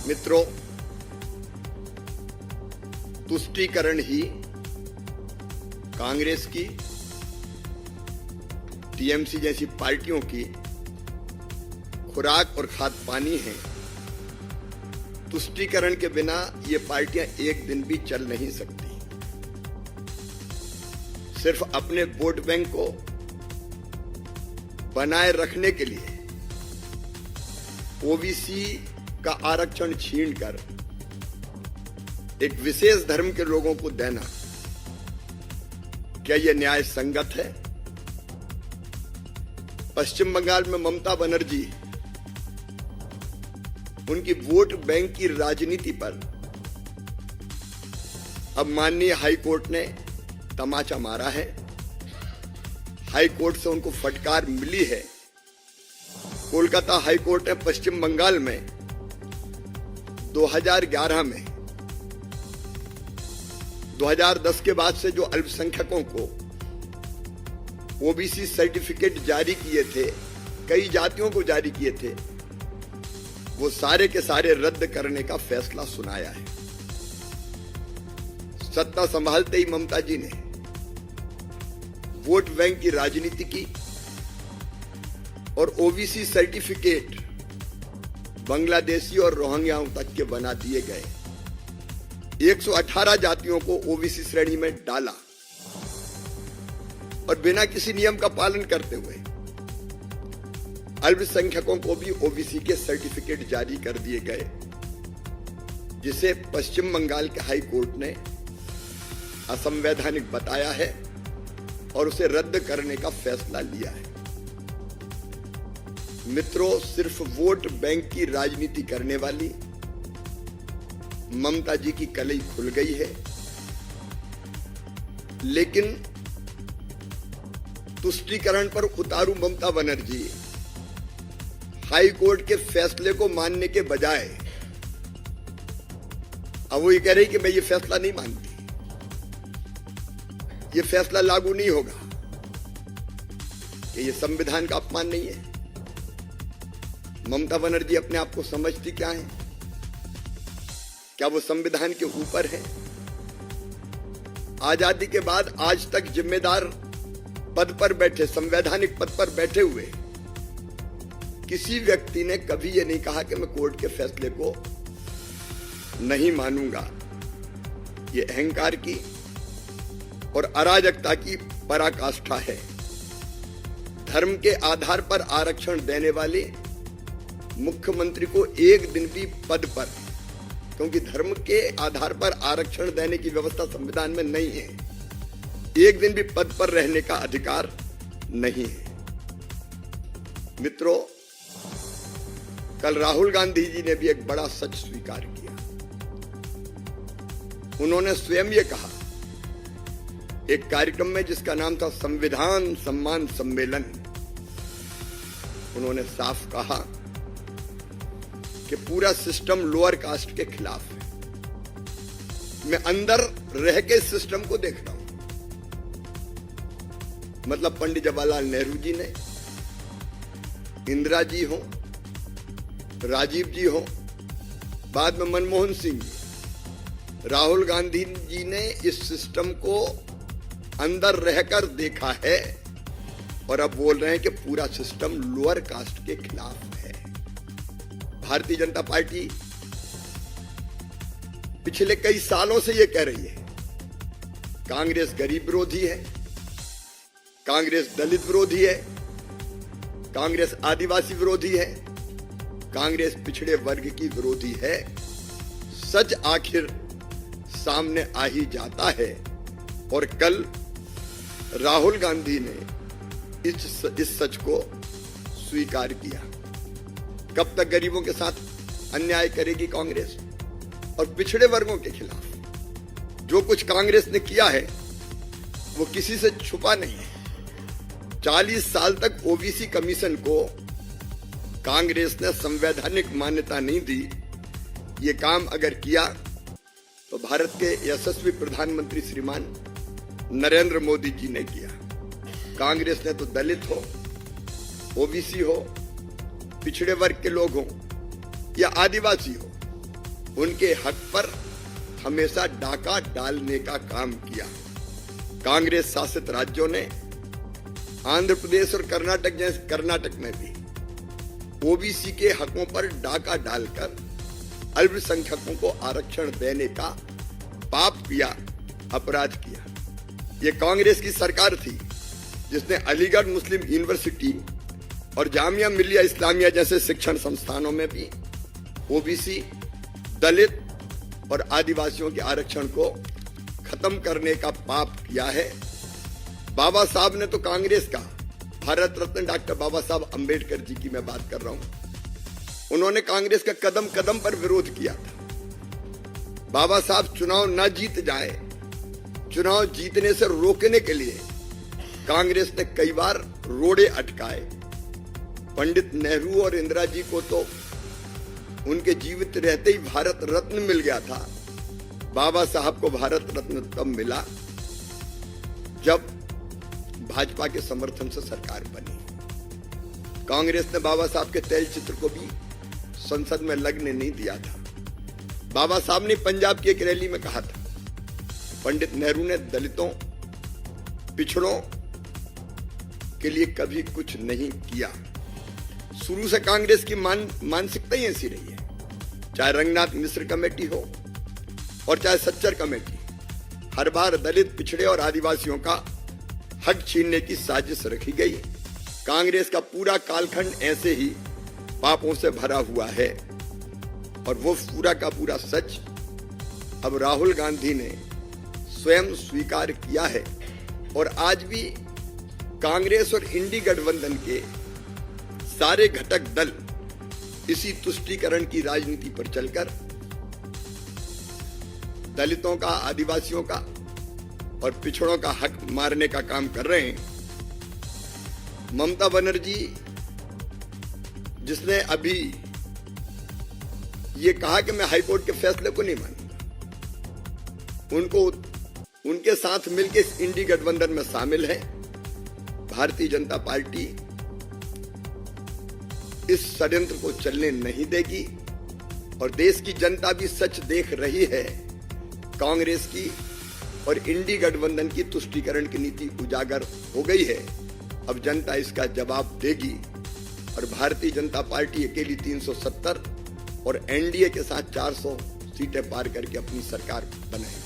मित्रों, तुष्टीकरण ही कांग्रेस की, टीएमसी जैसी पार्टियों की खुराक और खाद पानी है। तुष्टीकरण के बिना ये पार्टियां एक दिन भी चल नहीं सकती। सिर्फ अपने वोट बैंक को बनाए रखने के लिए ओबीसी का आरक्षण छीनकर एक विशेष धर्म के लोगों को देना, क्या यह न्याय संगत है? पश्चिम बंगाल में ममता बनर्जी उनकी वोट बैंक की राजनीति पर अब माननीय हाई कोर्ट ने तमाचा मारा है। हाई कोर्ट से उनको फटकार मिली है। कोलकाता हाई कोर्ट ने पश्चिम बंगाल में 2011 में 2010 के बाद से जो अल्पसंख्यकों को ओबीसी सर्टिफिकेट जारी किए थे, कई जातियों को जारी किए थे, वो सारे के सारे रद्द करने का फैसला सुनाया है। सत्ता संभालते ही ममता जी ने वोट बैंक की राजनीति की और ओबीसी सर्टिफिकेट बांग्लादेशी और रोहिंग्याओं तक के बना दिए गए। 118 जातियों को ओबीसी श्रेणी में डाला और बिना किसी नियम का पालन करते हुए अल्पसंख्यकों को भी ओबीसी के सर्टिफिकेट जारी कर दिए गए, जिसे पश्चिम बंगाल के हाई कोर्ट ने असंवैधानिक बताया है और उसे रद्द करने का फैसला लिया है। मित्रों, सिर्फ वोट बैंक की राजनीति करने वाली ममता जी की कलई खुल गई है, लेकिन तुष्टीकरण पर उतारू ममता बनर्जी हाई कोर्ट के फैसले को मानने के बजाय अब वो ये कह रही कि मैं ये फैसला नहीं मानती, ये फैसला लागू नहीं होगा, कि ये संविधान का अपमान नहीं है। ममता बनर्जी अपने आप को समझती क्या है? क्या वो संविधान के ऊपर है? आजादी के बाद आज तक जिम्मेदार पद पर बैठे, संवैधानिक पद पर बैठे हुए किसी व्यक्ति ने कभी ये नहीं कहा कि मैं कोर्ट के फैसले को नहीं मानूंगा। ये अहंकार की और अराजकता की पराकाष्ठा है। धर्म के आधार पर आरक्षण देने वाले मुख्यमंत्री को एक दिन भी पद पर, क्योंकि धर्म के आधार पर आरक्षण देने की व्यवस्था संविधान में नहीं है, एक दिन भी पद पर रहने का अधिकार नहीं है। मित्रों, कल राहुल गांधी जी ने भी एक बड़ा सच स्वीकार किया। उन्होंने स्वयं ये कहा एक कार्यक्रम में जिसका नाम था संविधान सम्मान सम्मेलन, उन्होंने साफ कहा कि पूरा सिस्टम लोअर कास्ट के खिलाफ है। मैं अंदर रह के सिस्टम को देख रहा हूं। मतलब पंडित जवाहरलाल नेहरू जी ने, इंदिरा जी हो, राजीव जी हो, बाद में मनमोहन सिंह जी, राहुल गांधी जी ने इस सिस्टम को अंदर रहकर देखा है और अब बोल रहे हैं कि पूरा सिस्टम लोअर कास्ट के खिलाफ है। भारतीय जनता पार्टी पिछले कई सालों से यह कह रही है कांग्रेस गरीब विरोधी है, कांग्रेस दलित विरोधी है, कांग्रेस आदिवासी विरोधी है, कांग्रेस पिछड़े वर्ग की विरोधी है। सच आखिर सामने आ ही जाता है और कल राहुल गांधी ने इस सच को स्वीकार किया। कब तक गरीबों के साथ अन्याय करेगी कांग्रेस और पिछड़े वर्गों के खिलाफ? जो कुछ कांग्रेस ने किया है वो किसी से छुपा नहीं है। 40 साल तक ओबीसी कमीशन को कांग्रेस ने संवैधानिक मान्यता नहीं दी। ये काम अगर किया तो भारत के यशस्वी प्रधानमंत्री श्रीमान नरेंद्र मोदी जी ने किया। कांग्रेस ने तो दलित हो, ओबीसी हो, पिछड़े वर्ग के लोग हों या आदिवासी हो, उनके हक पर हमेशा डाका डालने का काम किया। कांग्रेस शासित राज्यों ने आंध्र प्रदेश और कर्नाटक में भी ओबीसी के हकों पर डाका डालकर अल्पसंख्यकों को आरक्षण देने का पाप किया, अपराध किया। ये कांग्रेस की सरकार थी जिसने अलीगढ़ मुस्लिम यूनिवर्सिटी और जामिया मिलिया इस्लामिया जैसे शिक्षण संस्थानों में भी ओबीसी, दलित और आदिवासियों के आरक्षण को खत्म करने का पाप किया है। बाबा साहब ने तो कांग्रेस का, भारत रत्न डॉक्टर बाबा साहब अंबेडकर जी की मैं बात कर रहा हूं, उन्होंने कांग्रेस का कदम कदम पर विरोध किया था। बाबा साहब चुनाव न जीत जाए, चुनाव जीतने से रोकने के लिए कांग्रेस ने कई बार रोड़े अटकाए। पंडित नेहरू और इंदिरा जी को तो उनके जीवित रहते ही भारत रत्न मिल गया था। बाबा साहब को भारत रत्न तब मिला जब भाजपा के समर्थन से सरकार बनी। कांग्रेस ने बाबा साहब के तैल चित्र को भी संसद में लगने नहीं दिया था। बाबा साहब ने पंजाब की एक रैली में कहा था, पंडित नेहरू ने दलितों, पिछड़ों के लिए कभी कुछ नहीं किया। शुरू से कांग्रेस की मानसिकता ही ऐसी रही है, चाहे रंगनाथ मिश्र कमेटी हो और चाहे सच्चर कमेटी, हर बार दलित, पिछड़े और आदिवासियों का हक छीनने की साजिश रखी गई। कांग्रेस का पूरा कालखंड ऐसे ही पापों से भरा हुआ है और वो पूरा का पूरा सच अब राहुल गांधी ने स्वयं स्वीकार किया है। और आज भी कांग्रेस और इंडी गठबंधन के सारे घटक दल इसी तुष्टीकरण की राजनीति पर चलकर दलितों का, आदिवासियों का और पिछड़ों का हक मारने का काम कर रहे हैं। ममता बनर्जी, जिसने अभी ये कहा कि मैं हाईकोर्ट के फैसले को नहीं मानूंगा, उनके साथ मिलकर इस इंडी गठबंधन में शामिल है। भारतीय जनता पार्टी इस षड्यंत्र को चलने नहीं देगी और देश की जनता भी सच देख रही है। कांग्रेस की और इंडी गठबंधन की तुष्टीकरण की नीति उजागर हो गई है। अब जनता इसका जवाब देगी और भारतीय जनता पार्टी अकेली 370 और एनडीए के साथ 400 सीटें पार करके अपनी सरकार बनाएगी।